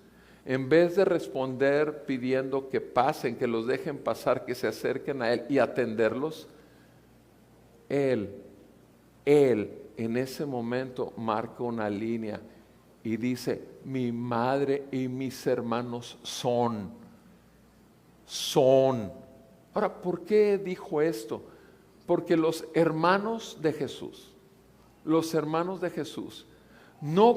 en vez de responder pidiendo que pasen, que los dejen pasar, que se acerquen a Él y atenderlos, Él en ese momento marca una línea y dice, mi madre y mis hermanos son. Ahora, ¿por qué dijo esto? Porque los hermanos de Jesús no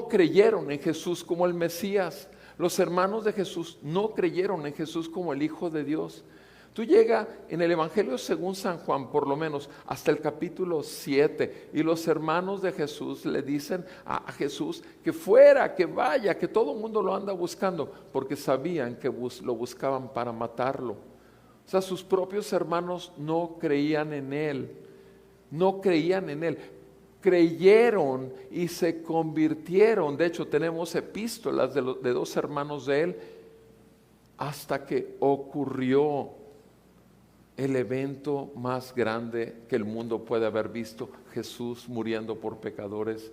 creyeron en Jesús como el Mesías. Los hermanos de Jesús no creyeron en Jesús como el Hijo de Dios. Tú llegas en el Evangelio según San Juan, por lo menos, hasta el capítulo 7, y los hermanos de Jesús le dicen a Jesús que fuera, que vaya, que todo el mundo lo anda buscando, porque sabían que lo buscaban para matarlo. O sea, sus propios hermanos no creían en Él, creyeron y se convirtieron. De hecho, tenemos epístolas de dos hermanos de Él, hasta que ocurrió el evento más grande que el mundo puede haber visto: Jesús muriendo por pecadores,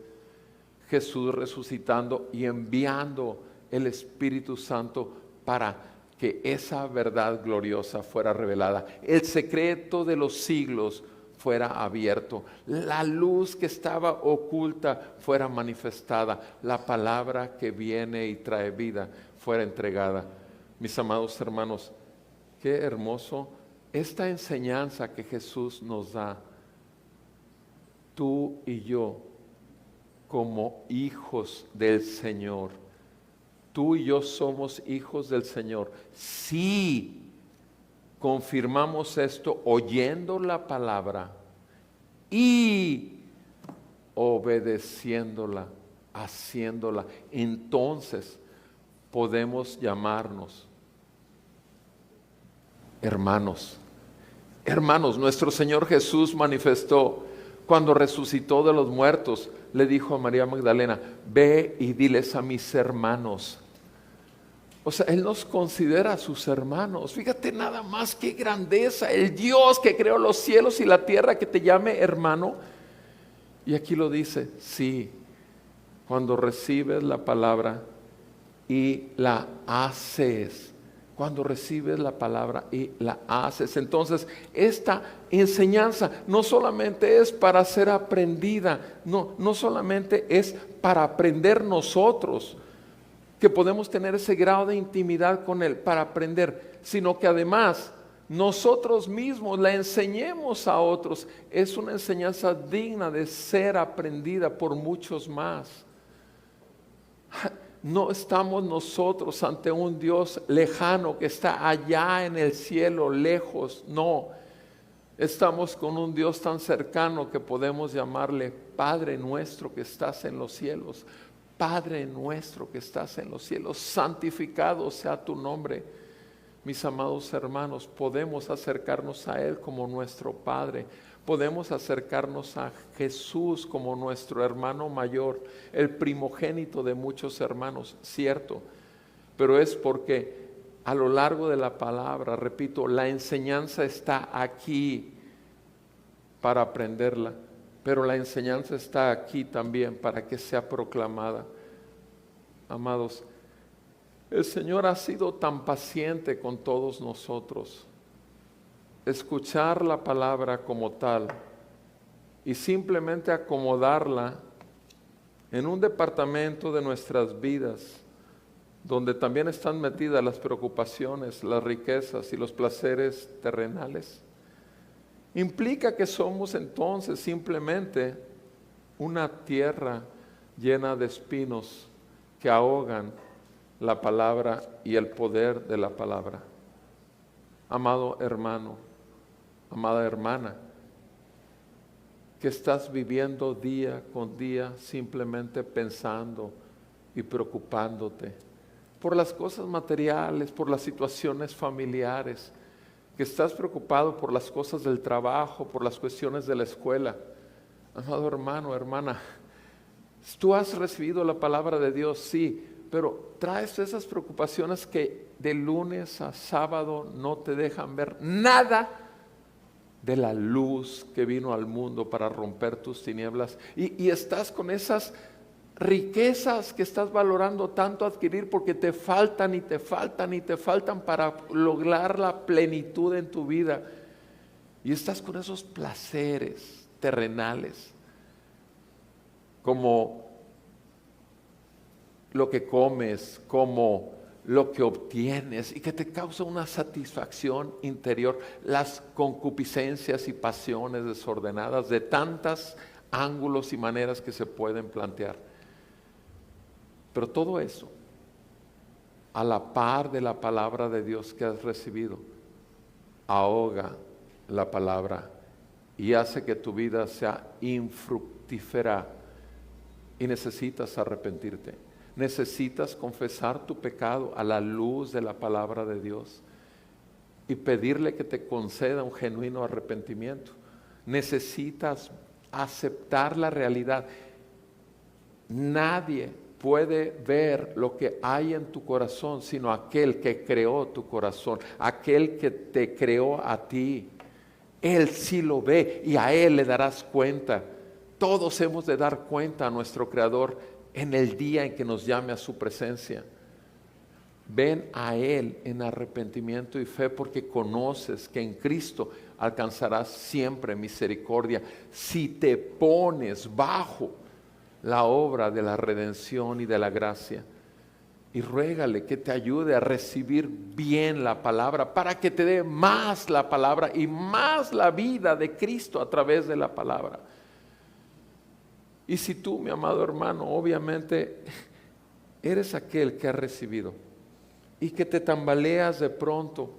Jesús resucitando y enviando el Espíritu Santo para que esa verdad gloriosa fuera revelada, el secreto de los siglos fuera abierto, la luz que estaba oculta fuera manifestada, la palabra que viene y trae vida fuera entregada. Mis amados hermanos, qué hermoso esta enseñanza que Jesús nos da. Tú y yo, como hijos del Señor, tú y yo somos hijos del Señor. Sí, confirmamos esto oyendo la palabra y obedeciéndola, haciéndola. Entonces podemos llamarnos hermanos. Hermanos, nuestro Señor Jesús manifestó cuando resucitó de los muertos, le dijo a María Magdalena: ve y diles a mis hermanos. O sea, Él nos considera a sus hermanos. Fíjate nada más qué grandeza, el Dios que creó los cielos y la tierra, que te llame hermano. Y aquí lo dice, sí, cuando recibes la palabra y la haces. Cuando recibes la palabra y la haces. Entonces, esta enseñanza no solamente es para ser aprendida, no solamente es para aprender nosotros, que podemos tener ese grado de intimidad con Él para aprender, sino que además nosotros mismos la enseñemos a otros. Es una enseñanza digna de ser aprendida por muchos más. No estamos nosotros ante un Dios lejano que está allá en el cielo, lejos. No, estamos con un Dios tan cercano que podemos llamarle Padre nuestro que estás en los cielos. Padre nuestro que estás en los cielos, santificado sea tu nombre. mis amados hermanos, podemos acercarnos a Él como nuestro Padre. Podemos acercarnos a Jesús como nuestro hermano mayor, el primogénito de muchos hermanos, cierto. Pero es porque a lo largo de la palabra, repito, la enseñanza está aquí para aprenderla, pero la enseñanza está aquí también para que sea proclamada. Amados, el Señor ha sido tan paciente con todos nosotros. Escuchar la palabra como tal y simplemente acomodarla en un departamento de nuestras vidas, donde también están metidas las preocupaciones, las riquezas y los placeres terrenales, implica que somos entonces simplemente una tierra llena de espinos que ahogan la palabra y el poder de la palabra. Amado hermano, amada hermana, que estás viviendo día con día simplemente pensando y preocupándote por las cosas materiales, por las situaciones familiares, que estás preocupado por las cosas del trabajo, por las cuestiones de la escuela. Amado hermano, hermana, tú has recibido la palabra de Dios, sí, pero traes esas preocupaciones que de lunes a sábado no te dejan ver nada de la luz que vino al mundo para romper tus tinieblas, y estás con esas riquezas que estás valorando tanto adquirir porque te faltan y te faltan y te faltan para lograr la plenitud en tu vida, y estás con esos placeres terrenales como lo que comes, como lo que obtienes, y que te causa una satisfacción interior, las concupiscencias y pasiones desordenadas de tantos ángulos y maneras que se pueden plantear. Pero todo eso, a la par de la palabra de Dios que has recibido, ahoga la palabra y hace que tu vida sea infructífera, y necesitas arrepentirte. Necesitas confesar tu pecado a la luz de la palabra de Dios y pedirle que te conceda un genuino arrepentimiento. Necesitas aceptar la realidad. Nadie puede ver lo que hay en tu corazón sino aquel que creó tu corazón, aquel que te creó a ti. Él sí lo ve y a Él le darás cuenta. Todos hemos de dar cuenta a nuestro Creador en el día en que nos llame a su presencia. Ven a Él en arrepentimiento y fe, porque conoces que en Cristo alcanzarás siempre misericordia si te pones bajo la obra de la redención y de la gracia. Y ruégale que te ayude a recibir bien la palabra, para que te dé más la palabra y más la vida de Cristo a través de la palabra. Y si tú, mi amado hermano, obviamente eres aquel que ha recibido y que te tambaleas de pronto,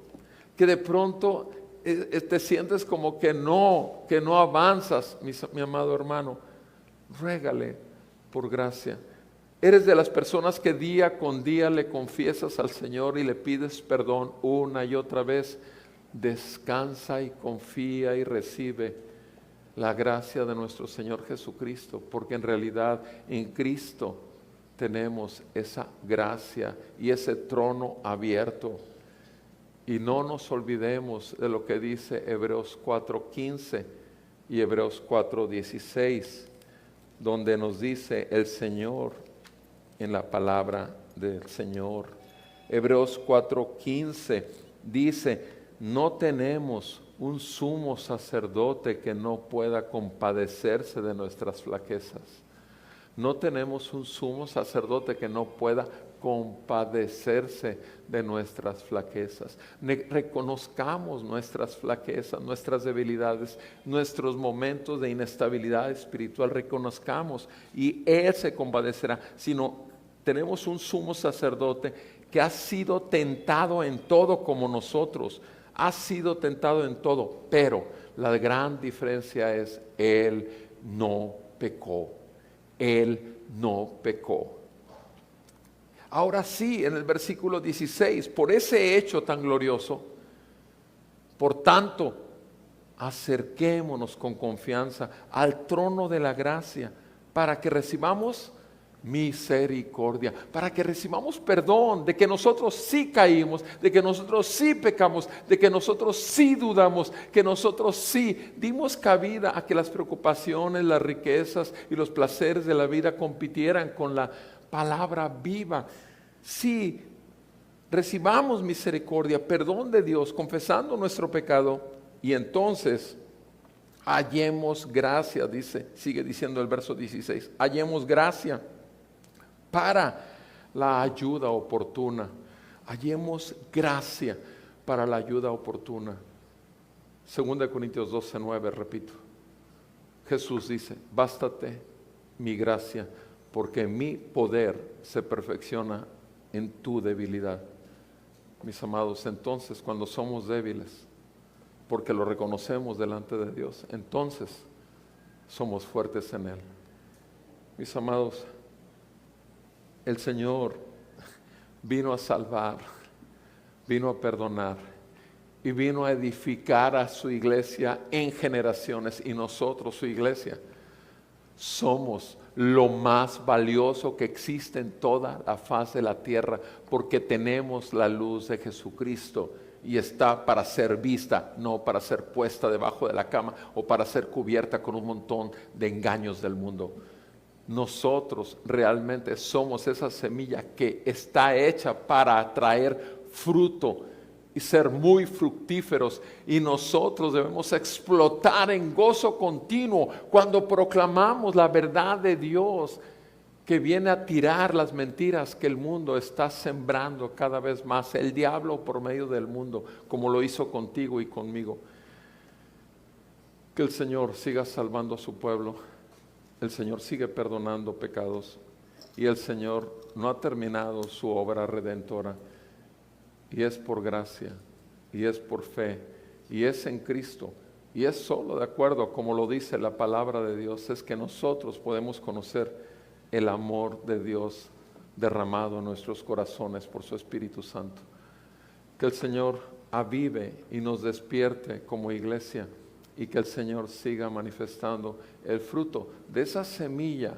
que de pronto te sientes como que no avanzas, mi amado hermano, ruégale por gracia. Eres de las personas que día con día le confiesas al Señor y le pides perdón una y otra vez. Descansa y confía y recibe la gracia de nuestro Señor Jesucristo, porque en realidad en Cristo tenemos esa gracia y ese trono abierto. Y no nos olvidemos de lo que dice Hebreos 4:15 y Hebreos 4:16, donde nos dice el Señor en la palabra del Señor. Hebreos 4:15 dice: no tenemos un sumo sacerdote que no pueda compadecerse de nuestras flaquezas. No tenemos un sumo sacerdote que no pueda compadecerse de nuestras flaquezas. Reconozcamos nuestras flaquezas, nuestras debilidades, nuestros momentos de inestabilidad espiritual, reconozcamos y Él se compadecerá. Sino tenemos un sumo sacerdote que ha sido tentado en todo como nosotros, ha sido tentado en todo, pero la gran diferencia es: Él no pecó. Él no pecó. Ahora sí, en el versículo 16, por ese hecho tan glorioso, por tanto, acerquémonos con confianza al trono de la gracia para que recibamos misericordia, para que recibamos perdón de que nosotros sí caímos, de que nosotros sí pecamos, de que nosotros sí dudamos, que nosotros sí dimos cabida a que las preocupaciones, las riquezas y los placeres de la vida compitieran con la palabra viva. Sí, recibamos misericordia, perdón de Dios, confesando nuestro pecado, y entonces hallemos gracia, sigue diciendo el verso 16, hallemos gracia para la ayuda oportuna. Hallemos gracia para la ayuda oportuna. 2 Corintios 12:9, repito. Jesús dice, bástate mi gracia, porque mi poder se perfecciona en tu debilidad. Mis amados, entonces cuando somos débiles, porque lo reconocemos delante de Dios, entonces somos fuertes en Él. Mis amados, el Señor vino a salvar, vino a perdonar y vino a edificar a su iglesia en generaciones, y nosotros, su iglesia, somos lo más valioso que existe en toda la faz de la tierra, porque tenemos la luz de Jesucristo y está para ser vista, no para ser puesta debajo de la cama o para ser cubierta con un montón de engaños del mundo. Nosotros realmente somos esa semilla que está hecha para traer fruto y ser muy fructíferos, y nosotros debemos explotar en gozo continuo cuando proclamamos la verdad de Dios, que viene a tirar las mentiras que el mundo está sembrando cada vez más, el diablo por medio del mundo, como lo hizo contigo y conmigo. Que el Señor siga salvando a su pueblo, el Señor sigue perdonando pecados, y el Señor no ha terminado su obra redentora, y es por gracia, y es por fe, y es en Cristo, y es solo de acuerdo como lo dice la palabra de Dios, es que nosotros podemos conocer el amor de Dios derramado en nuestros corazones por su Espíritu Santo. Que el Señor avive y nos despierte como iglesia, y que el Señor siga manifestando el fruto de esa semilla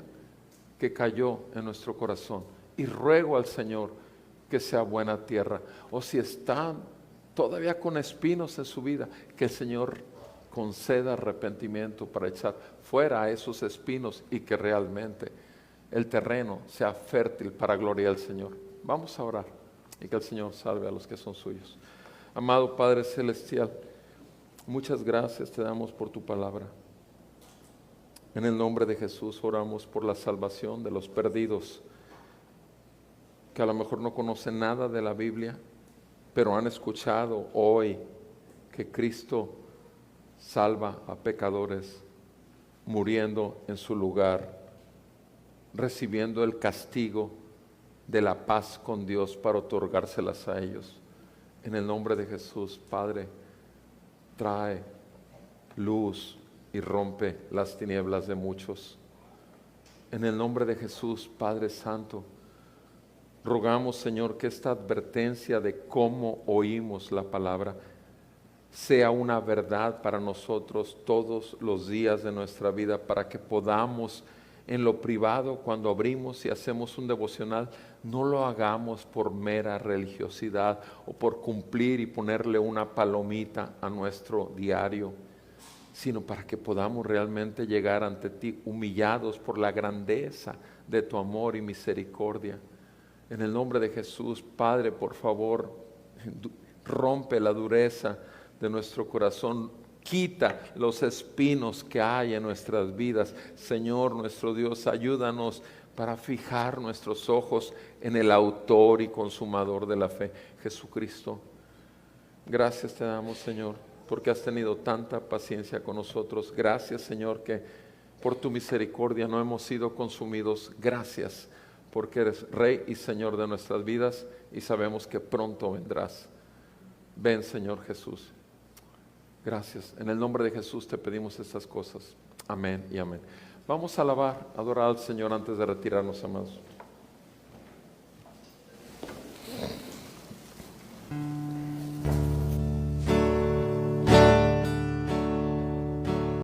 que cayó en nuestro corazón. Y ruego al Señor que sea buena tierra, o si están todavía con espinos en su vida, que el Señor conceda arrepentimiento para echar fuera a esos espinos, y que realmente el terreno sea fértil para gloria del Señor. Vamos a orar y que el Señor salve a los que son suyos. Amado Padre Celestial, muchas gracias te damos por tu palabra. En el nombre de Jesús oramos por la salvación de los perdidos, que a lo mejor no conocen nada de la Biblia, pero han escuchado hoy que Cristo salva a pecadores, muriendo en su lugar, recibiendo el castigo de la paz con Dios para otorgárselas a ellos. En el nombre de Jesús, Padre, trae luz y rompe las tinieblas de muchos. En el nombre de Jesús, Padre Santo, rogamos, Señor, que esta advertencia de cómo oímos la palabra sea una verdad para nosotros todos los días de nuestra vida, para que podamos en lo privado, cuando abrimos y hacemos un devocional, no lo hagamos por mera religiosidad o por cumplir y ponerle una palomita a nuestro diario, sino para que podamos realmente llegar ante ti humillados por la grandeza de tu amor y misericordia. En el nombre de Jesús, Padre, por favor, rompe la dureza de nuestro corazón, quita los espinos que hay en nuestras vidas. Señor nuestro Dios, ayúdanos para fijar nuestros ojos en el autor y consumador de la fe, Jesucristo. Gracias te damos, Señor, porque has tenido tanta paciencia con nosotros. Gracias, Señor, que por tu misericordia no hemos sido consumidos. Gracias, porque eres Rey y Señor de nuestras vidas, y sabemos que pronto vendrás. Ven, Señor Jesús. Gracias. En el nombre de Jesús te pedimos estas cosas. Amén y amén. Vamos a alabar, adorar al Señor antes de retirarnos, amados.